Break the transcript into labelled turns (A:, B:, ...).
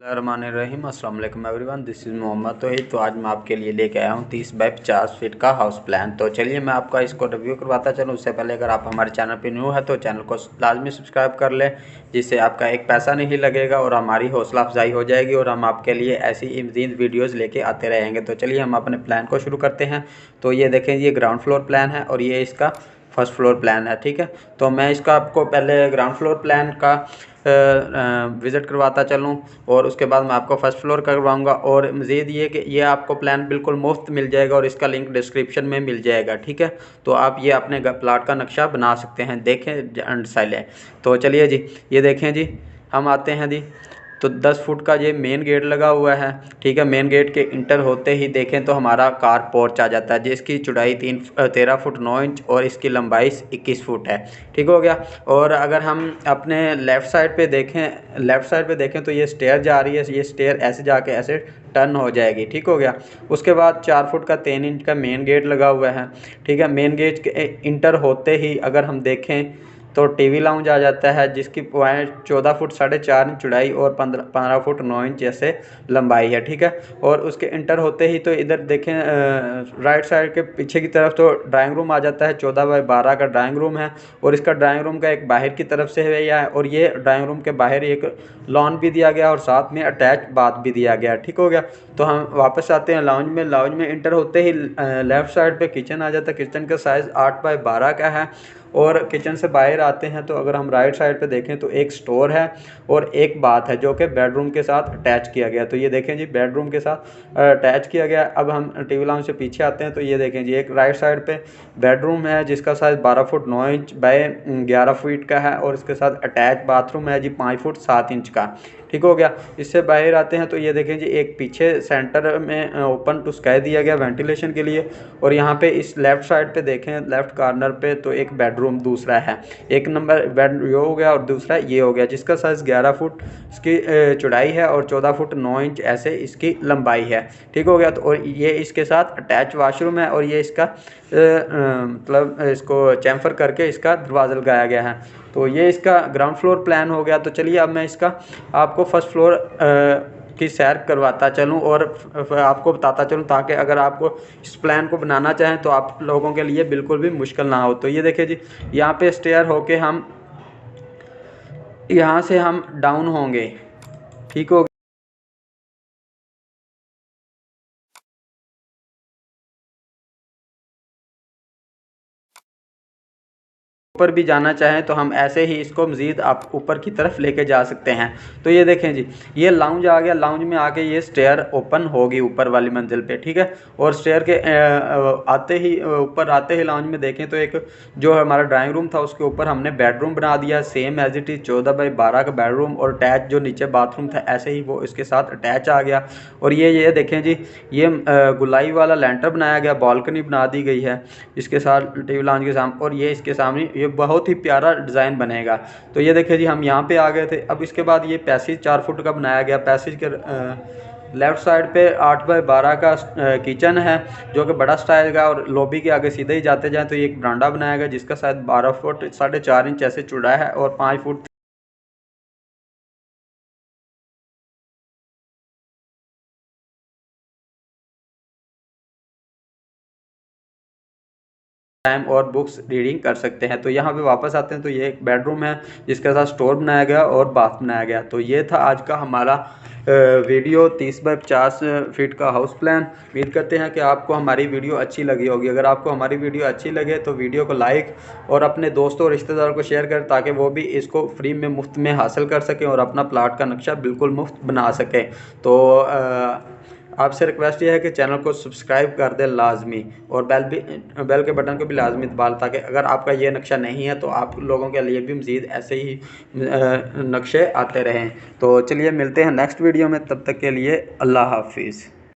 A: रहीम अस्सलाम वालेकुम everyone, this is Mohammad तौहीद। तो आज मैं आपके लिए लेके आया हूँ 30 बाई 50 फीट का हाउस प्लान। तो चलिए मैं आपका इसको रिव्यू करवाता चलूँ। उससे पहले अगर आप हमारे चैनल पे न्यू है तो चैनल को लाजमी सब्सक्राइब कर लें, जिससे आपका एक पैसा नहीं लगेगा और हमारी हौसला अफजाई हो जाएगी और हम आपके लिए ऐसी मज़ीद वीडियोज़ लेके आते रहेंगे। तो चलिए हम अपने प्लान को शुरू करते हैं। तो ये देखें, ये ग्राउंड फ्लोर प्लान है और ये इसका फर्स्ट फ्लोर प्लान है। ठीक है, तो मैं इसका आपको पहले ग्राउंड फ्लोर प्लान का विज़िट करवाता चलूँ और उसके बाद मैं आपको फर्स्ट फ्लोर करवाऊँगा। और मज़ीद ये कि ये आपको प्लान बिल्कुल मुफ्त मिल जाएगा और इसका लिंक डिस्क्रिप्शन में मिल जाएगा। ठीक है, तो आप ये अपने प्लाट का नक्शा बना सकते हैं। देखें साइलें। तो चलिए जी, ये देखें जी, हम आते हैं जी। तो 10 फुट का ये मेन गेट लगा हुआ है। ठीक है, मेन गेट के इंटर होते ही देखें तो हमारा कार पोर्च आ जाता है, जिसकी चौड़ाई 13 फुट 9 इंच और इसकी लंबाई 21 फुट है। ठीक हो गया। और अगर हम अपने लेफ़्ट साइड पे देखें तो ये स्टेयर जा रही है। ये स्टेयर ऐसे जाके ऐसे टर्न हो जाएगी। ठीक हो गया। उसके बाद 4 फुट का 3 इंच का मेन गेट लगा हुआ है। ठीक है, मेन गेट के इंटर होते ही अगर हम देखें तो टीवी लाउंज आ जाता है, जिसकी पॉइंट 14 फुट 4.5 इंच चौड़ाई और 15 फुट 9 इंच जैसे लंबाई है। ठीक है, और उसके इंटर होते ही तो इधर देखें राइट साइड के पीछे की तरफ तो ड्राइंग रूम आ जाता है। 14 बाई 12 का ड्राइंग रूम है और इसका ड्राइंग रूम का एक बाहर की तरफ से है और ये ड्राइंग रूम के बाहर एक लॉन भी दिया गया और साथ में अटैच बाथ भी दिया गया। ठीक हो गया। तो हम वापस आते हैं लाउंज में इंटर होते ही लेफ़्ट साइड पे किचन आ जाता है। किचन का साइज़ 8 बाई 12 का है। और किचन से बाहर आते हैं तो अगर हम राइट साइड पे देखें तो एक स्टोर है और एक बाथ है जो कि बेडरूम के साथ अटैच किया गया। तो ये देखें जी, बेडरूम के साथ अटैच किया गया। अब हम टीवी लाउंज से पीछे आते हैं तो ये देखें जी, एक राइट साइड पे बेडरूम है जिसका size 12 foot 9 inch by 11 feet का है और इसके साथ अटैच बाथरूम है जी 5 फुट 7 इंच का। ठीक हो गया। इससे बाहर आते हैं तो ये देखें जी, एक पीछे सेंटर में ओपन टू स्काई दिया गया वेंटिलेशन के लिए। और यहाँ पे इस लेफ़्ट साइड पे देखें, लेफ़्ट कॉर्नर पे तो एक बेडरूम दूसरा है। एक नंबर बेड ये हो गया और दूसरा ये हो गया, जिसका साइज़ 11 फुट इसकी चौड़ाई है और 14 फुट 9 इंच ऐसे इसकी लंबाई है। ठीक हो गया। तो और ये इसके साथ अटैच वाशरूम है और ये इसका मतलब इसको चैम्फर करके इसका दरवाज़ा लगाया गया है। तो ये इसका ग्राउंड फ्लोर प्लान हो गया। तो चलिए अब मैं इसका आपको फर्स्ट फ्लोर की सैर करवाता चलूँ और आपको बताता चलूँ, ताकि अगर आपको इस प्लान को बनाना चाहें तो आप लोगों के लिए बिल्कुल भी मुश्किल ना हो। तो ये देखिए जी, यहाँ पे स्टेयर होके हम यहाँ से हम डाउन होंगे। ठीक हो ऊपर भी जाना चाहें तो हम ऐसे ही इसको मज़ीद आप ऊपर की तरफ लेके जा सकते हैं। तो ये देखें जी, ये लाउंज आ गया। लाउंज में आके ये स्टेयर ओपन होगी ऊपर वाली मंजिल पे। ठीक है, और स्टेयर के आते ही ऊपर आते ही लाउंज में देखें तो एक जो हमारा ड्राइंग रूम था उसके ऊपर हमने बेडरूम बना दिया, same as it is 14 by 12 का बेडरूम और अटैच जो नीचे बाथरूम था ऐसे ही वो इसके साथ अटैच आ गया। और ये देखें जी, ये गुलाई वाला लेंटर बनाया गया, बालकनी बना दी गई है इसके साथ टीवी लाउंज के सामने। और ये इसके सामने ये बहुत ही प्यारा डिज़ाइन बनेगा। तो ये देखिए जी, हम यहाँ पे आ गए थे। अब इसके बाद ये पैसेज 4 फुट का बनाया गया। पैसेज के लेफ़्ट साइड पे 8 बाई 12 का किचन है जो कि बड़ा स्टाइल का, और लॉबी के आगे सीधे ही जाते जाएँ तो ये एक बरांडा बनाया गया जिसका शायद 12 फुट 4.5 इंच ऐसे चौड़ा है और 5 फुट टाइम और बुक्स रीडिंग कर सकते हैं। तो यहाँ पे वापस आते हैं तो ये एक बेडरूम है जिसके साथ स्टोर बनाया गया और बाथ बनाया गया। तो ये था आज का हमारा वीडियो 30 बाई 50 फीट का हाउस प्लान। उम्मीद करते हैं कि आपको हमारी वीडियो अच्छी लगी होगी। अगर आपको हमारी वीडियो अच्छी लगे तो वीडियो को लाइक और अपने दोस्तों और रिश्तेदारों को शेयर करें, ताकि वो भी इसको फ्री में मुफ्त में हासिल कर सकें और अपना प्लाट का नक्शा बिल्कुल मुफ्त बना सकें। तो आपसे रिक्वेस्ट ये है कि चैनल को सब्सक्राइब कर दें लाजमी, और बेल के बटन को भी लाजमी दबा लें, ताकि अगर आपका ये नक्शा नहीं है तो आप लोगों के लिए भी मज़ीद ऐसे ही नक्शे आते रहें। तो चलिए मिलते हैं नेक्स्ट वीडियो में, तब तक के लिए अल्लाह हाफिज़।